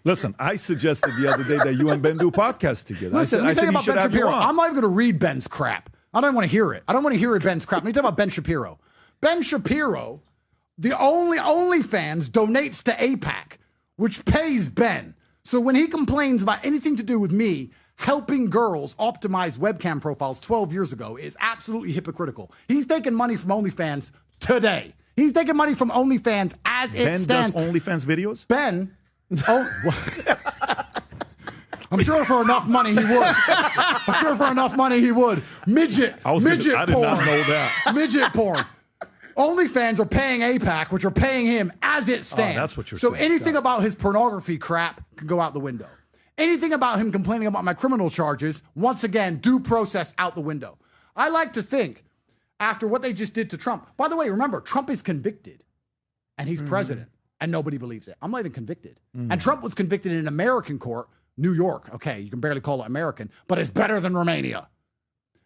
Listen, I suggested the other day that you and Ben do a podcast together. Listen, let me tell you about Ben Shapiro. I'm I'm not even going to read Ben's crap. I don't want to hear it. I don't want to hear Ben's crap. Let me tell you about Ben Shapiro. Ben Shapiro, the only OnlyFans donates to AIPAC, which pays Ben. So when he complains about anything to do with me helping girls optimize webcam profiles 12 years ago is absolutely hypocritical. He's taking money from OnlyFans today. He's taking money from OnlyFans as it stands. Ben does OnlyFans videos? Ben, I'm sure for enough money he would. Midget I porn. did not know that. Midget porn. OnlyFans are paying AIPAC, which are paying him as it stands. That's what you're saying. So saying. anything about his pornography crap can go out the window. Anything about him complaining about my criminal charges, once again, due process out the window. I like to think, after what they just did to Trump. By the way, remember, Trump is convicted, and he's president, and nobody believes it. I'm not even convicted. And Trump was convicted in an American court, New York. Okay, you can barely call it American, but it's better than Romania.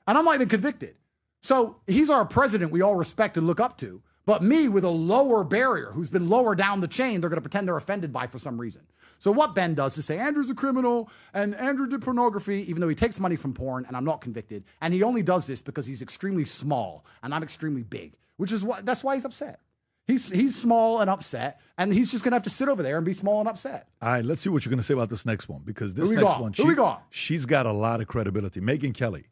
And I'm not even convicted. So he's our president we all respect and look up to. But me with a lower barrier, who's been lower down the chain, they're going to pretend they're offended by for some reason. So what Ben does is say, Andrew's a criminal, and Andrew did pornography, even though he takes money from porn, and I'm not convicted. And he only does this because he's extremely small, and I'm extremely big, that's why he's upset. He's small and upset, and he's just going to have to sit over there and be small and upset. All right, let's see what you're going to say about this next one, because this one, she's got a lot of credibility. Megyn Kelly.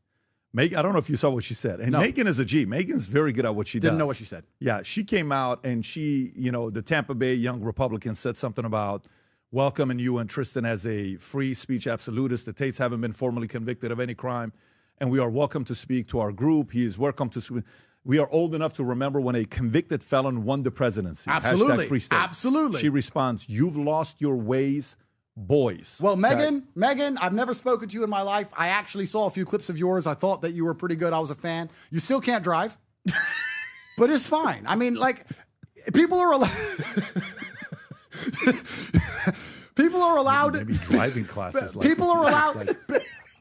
I don't know if you saw what she said. And Megyn is a G. Megyn's very good at what she does. Didn't know what she said. Yeah, she came out and she, the Tampa Bay young Republicans said something about welcoming you and Tristan as a free speech absolutist. The Tates haven't been formally convicted of any crime, and we are welcome to speak to our group. He is welcome to speak. We are old enough to remember when a convicted felon won the presidency. Absolutely. Hashtag free state. Absolutely. She responds, you've lost your ways, boys. Well, Megyn, I've never spoken to you in my life. I actually saw a few clips of yours. I thought that you were pretty good. I was a fan. You still can't drive, but it's fine. I mean, people are allowed. People are allowed. Maybe driving classes. People are allowed.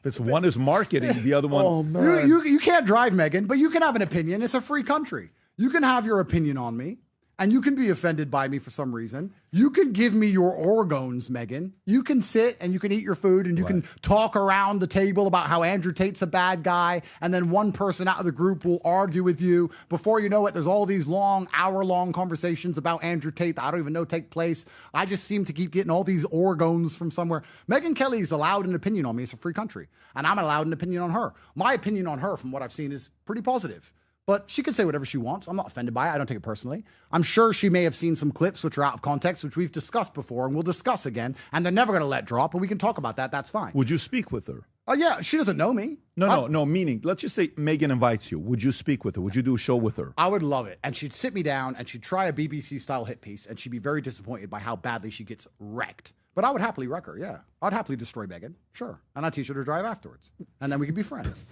If one is marketing, the other one. Oh, man. You can't drive, Megyn, but you can have an opinion. It's a free country. You can have your opinion on me. And you can be offended by me for some reason. You can give me your orgons, Megyn. You can sit and you can eat your food and you can talk around the table about how Andrew Tate's a bad guy. And then one person out of the group will argue with you. Before you know it, there's all these long, hour-long conversations about Andrew Tate that I don't even know take place. I just seem to keep getting all these orgons from somewhere. Megyn Kelly's allowed an opinion on me. It's a free country. And I'm allowed an opinion on her. My opinion on her, from what I've seen, is pretty positive. But she can say whatever she wants. I'm not offended by it. I don't take it personally. I'm sure she may have seen some clips which are out of context, which we've discussed before and we'll discuss again. And they're never going to let drop, but we can talk about that. That's fine. Would you speak with her? Oh, yeah. She doesn't know me. No. Meaning, let's just say Megyn invites you. Would you speak with her? Would you do a show with her? I would love it. And she'd sit me down and she'd try a BBC-style hit piece and she'd be very disappointed by how badly she gets wrecked. But I would happily wreck her, yeah. I'd happily destroy Megyn, sure. And I'd teach her to drive afterwards. And then we could be friends.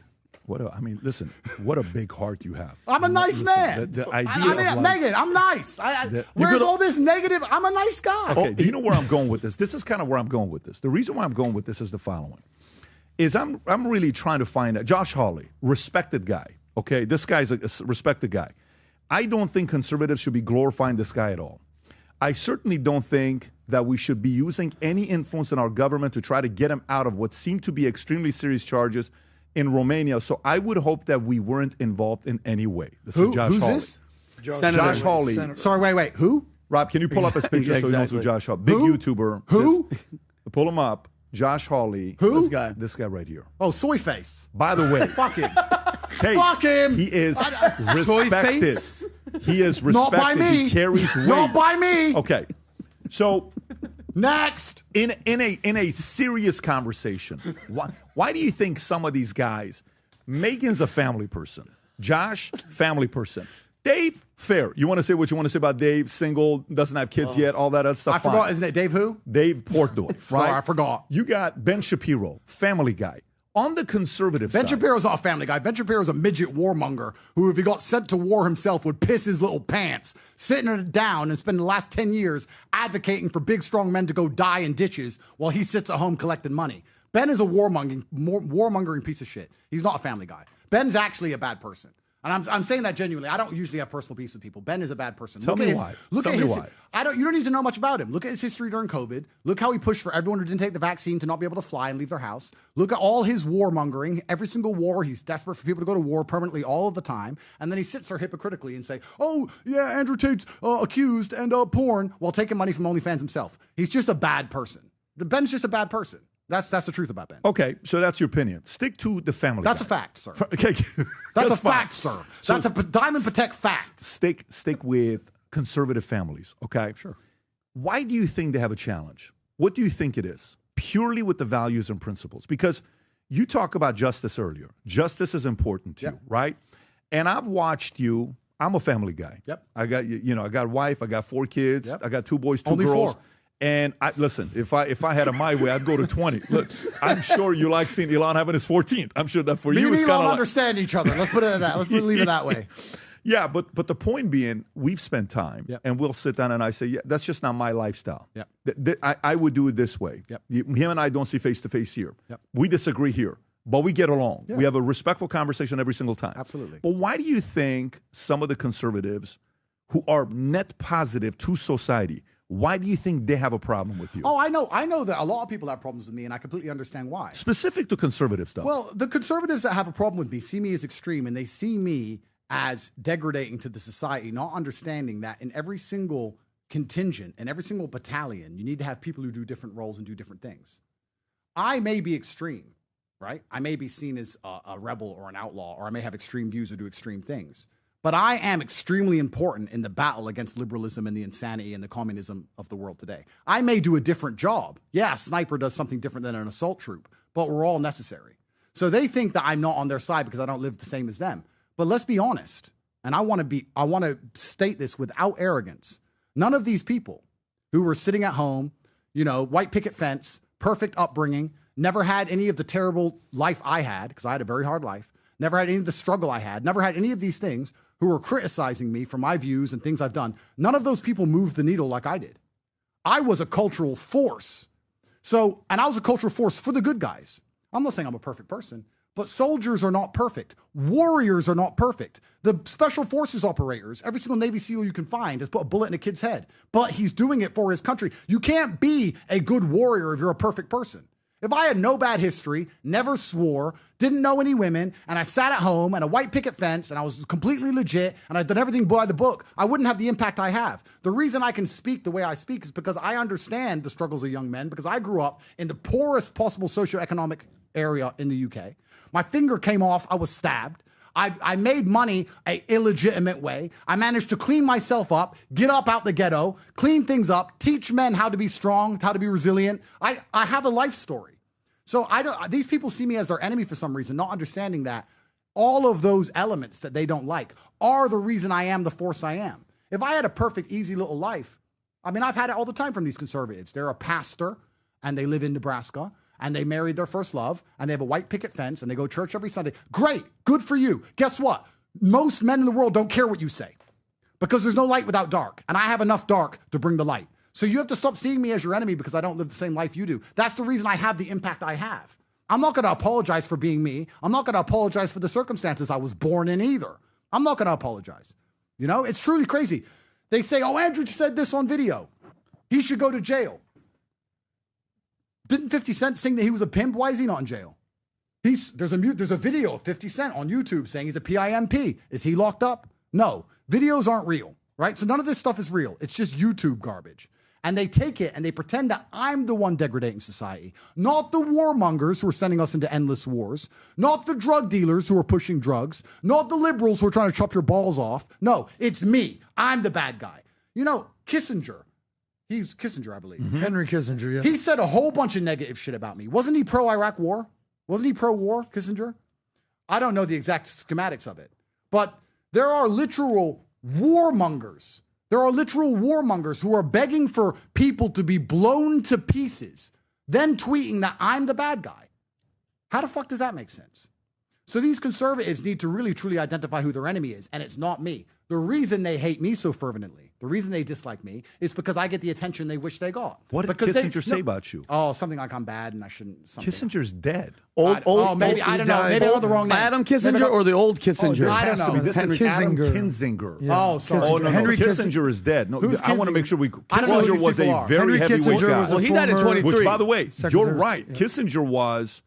Listen, what a big heart you have. I'm a nice man. The idea of Megyn, I'm nice. Where's all this negative? I'm a nice guy. Okay, do you know where I'm going with this? This is kind of where I'm going with this. The reason why I'm going with this is the following. I'm really trying to find out. Josh Hawley, respected guy. Okay, this guy's a respected guy. I don't think conservatives should be glorifying this guy at all. I certainly don't think that we should be using any influence in our government to try to get him out of what seem to be extremely serious charges in Romania. So I would hope that we weren't involved in any way. This is Josh Who's Hawley. this? Josh Hawley. Senator. Sorry, wait. Who? Rob, can you pull up his picture so he knows who Josh Hawley? Big YouTuber. Who? Pull him up. Josh Hawley. Who? This guy right here. Oh, soy face. By the way. Fuck him. Tate, fuck him. He is respected. He is respected. Not by me. He carries weight. Not by me. Okay. So next. In a serious conversation, why do you think some of these guys, Megyn's a family person, Josh, family person, Dave, fair. You want to say what you want to say about Dave, single, doesn't have kids yet, all that other stuff. I forgot, isn't it Dave who? Dave Portnoy, right? Sorry, I forgot. You got Ben Shapiro, family guy. On the conservative side. Ben Shapiro's not a family guy. Ben Shapiro's a midget warmonger who, if he got sent to war himself, would piss his little pants, sitting down and spending the last 10 years advocating for big, strong men to go die in ditches while he sits at home collecting money. Ben is a warmongering piece of shit. He's not a family guy. Ben's actually a bad person. And I'm saying that genuinely. I don't usually have personal beefs with people. Ben is a bad person. Tell me why. You don't need to know much about him. Look at his history during COVID. Look how he pushed for everyone who didn't take the vaccine to not be able to fly and leave their house. Look at all his warmongering. Every single war, he's desperate for people to go to war permanently all of the time. And then he sits there hypocritically and say, oh, yeah, Andrew Tate's accused and porn while taking money from OnlyFans himself. He's just a bad person. Ben's just a bad person. That's the truth about Ben. Okay, so that's your opinion. Stick to the family. That's guy. a fact, sir. Okay. That's a fact, sir. So that's a Diamond Patek fact. Stick with conservative families, okay? Sure. Why do you think they have a challenge? What do you think it is? Purely with the values and principles. Because you talk about justice earlier. Justice is important to you, right? And I've watched you. I'm a family guy. Yep. I got I got a wife. I got 4 kids. Yep. I got 2 boys, 2 Only girls. 4. And listen, if I had it my way, I'd go to 20. Look, I'm sure you like seeing Elon having his 14th. I'm sure that for you is We kind of understand each other. Let's put it at that. Let's leave it that way. Yeah, but the point being, we've spent time, and we'll sit down and I say, yeah, that's just not my lifestyle. Yep. I would do it this way. Yep. Him and I don't see face to face here. Yep. We disagree here, but we get along. Yeah. We have a respectful conversation every single time. Absolutely. But why do you think some of the conservatives who are net positive to society, why do you think they have a problem with you? Oh, I know that a lot of people have problems with me, and I completely understand why. Specific to conservative stuff. Well, the conservatives that have a problem with me see me as extreme, and they see me as degrading to the society, not understanding that in every single contingent and every single battalion, you need to have people who do different roles and do different things. I may be extreme, right? I may be seen as a rebel or an outlaw, or I may have extreme views or do extreme things. But I am extremely important in the battle against liberalism and the insanity and the communism of the world today. I may do a different job. Yeah, a sniper does something different than an assault troop, but we're all necessary. So they think that I'm not on their side because I don't live the same as them. But let's be honest, and I want to state this without arrogance. None of these people who were sitting at home, white picket fence, perfect upbringing, never had any of the terrible life I had, because I had a very hard life, never had any of the struggle I had, never had any of these things, who were criticizing me for my views and things I've done. None of those people moved the needle like I did. I was a cultural force. And I was a cultural force for the good guys. I'm not saying I'm a perfect person, but soldiers are not perfect. Warriors are not perfect. The special forces operators, every single Navy SEAL you can find has put a bullet in a kid's head, but he's doing it for his country. You can't be a good warrior if you're a perfect person. If I had no bad history, never swore, didn't know any women, and I sat at home and a white picket fence and I was completely legit and I'd done everything by the book, I wouldn't have the impact I have. The reason I can speak the way I speak is because I understand the struggles of young men, because I grew up in the poorest possible socioeconomic area in the UK. My finger came off, I was stabbed. I made money an illegitimate way. I managed to clean myself up, get up out the ghetto, clean things up, teach men how to be strong, how to be resilient. I have a life story. So these people see me as their enemy for some reason, not understanding that all of those elements that they don't like are the reason I am the force I am. If I had a perfect, easy little life, I've had it all the time from these conservatives. They're a pastor and they live in Nebraska and they married their first love and they have a white picket fence and they go to church every Sunday. Great. Good for you. Guess what? Most men in the world don't care what you say because there's no light without dark. And I have enough dark to bring the light. So you have to stop seeing me as your enemy because I don't live the same life you do. That's the reason I have the impact I have. I'm not going to apologize for being me. I'm not going to apologize for the circumstances I was born in either. I'm not going to apologize. It's truly crazy. They say, oh, Andrew said this on video. He should go to jail. Didn't 50 Cent sing that he was a pimp? Why is he not in jail? There's a video of 50 Cent on YouTube saying he's a PIMP. Is he locked up? No. Videos aren't real, right? So none of this stuff is real. It's just YouTube garbage. And they take it and they pretend that I'm the one degrading society, not the warmongers who are sending us into endless wars, not the drug dealers who are pushing drugs, not the liberals who are trying to chop your balls off. No, it's me. I'm the bad guy. Kissinger. He's Kissinger, I believe. Mm-hmm. Henry Kissinger, yeah. He said a whole bunch of negative shit about me. Wasn't he pro-Iraq war? Wasn't he pro-war, Kissinger? I don't know the exact schematics of it. But there are literal warmongers. There are literal warmongers who are begging for people to be blown to pieces, then tweeting that I'm the bad guy. How the fuck does that make sense? So these conservatives need to really, truly identify who their enemy is, and it's not me. The reason they hate me so fervently The reason they dislike me is because I get the attention they wish they got. What did Kissinger say about you? Oh, something like I'm bad and I shouldn't. Something. Kissinger's dead. Maybe I don't know. Maybe I got the wrong name. Adam Kissinger or the old Kissinger? I don't know. This is Adam Kinzinger. Yeah. Oh, sorry. Oh, no, Henry Kissinger is dead. No, Who's I want to Kissinger? make sure I don't know who Kissinger these was people a are. very Henry heavyweight Kissinger guy. was a Well, he died in former- 23. Which, by the way, Secretary. you're right. Yeah. Kissinger was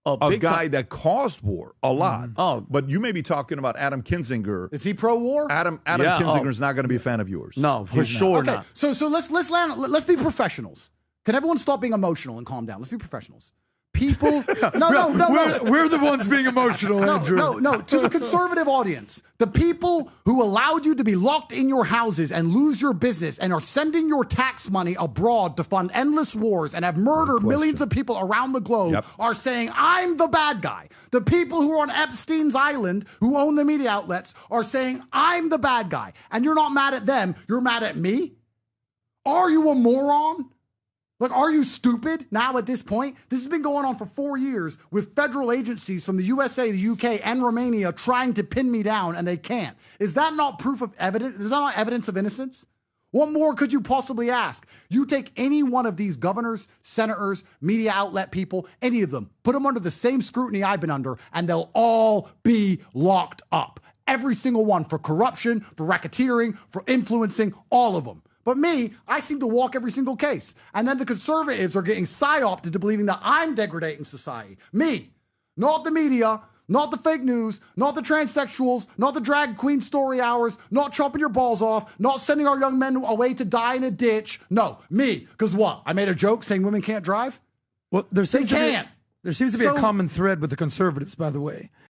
a big guy fan. that caused war a lot. Oh. But you may be talking about Adam Kinzinger. Is he pro-war? Adam Yeah, Kinzinger is not going to be a fan of yours. No, for sure Okay, not. so let's be professionals. Can everyone stop being emotional and calm down? Let's be professionals. People, no. We're the ones being emotional, Andrew. No. To the conservative audience, the people who allowed you to be locked in your houses and lose your business and are sending your tax money abroad to fund endless wars and have murdered millions of people around the globe are saying, I'm the bad guy. The people who are on Epstein's Island, who own the media outlets, are saying, I'm the bad guy. And you're not mad at them. You're mad at me? Are you a moron? Like, are you stupid now at this point? This has been going on for 4 years with federal agencies from the USA, the UK, and Romania trying to pin me down, and they can't. Is that not proof of evidence? Is that not evidence of innocence? What more could you possibly ask? You take any one of these governors, senators, media outlet people, any of them, put them under the same scrutiny I've been under, and they'll all be locked up. Every single one, for corruption, for racketeering, for influencing, all of them. But me, I seem to walk every single case. And then the conservatives are getting psyoped into believing that I'm degrading society. Me, not the media, not the fake news, not the transsexuals, not the drag queen story hours, not chopping your balls off, not sending our young men away to die in a ditch. No, me. Because what? I made a joke saying women can't drive? Well, there seems can't. There seems to be So- a common thread with the conservatives, by the way.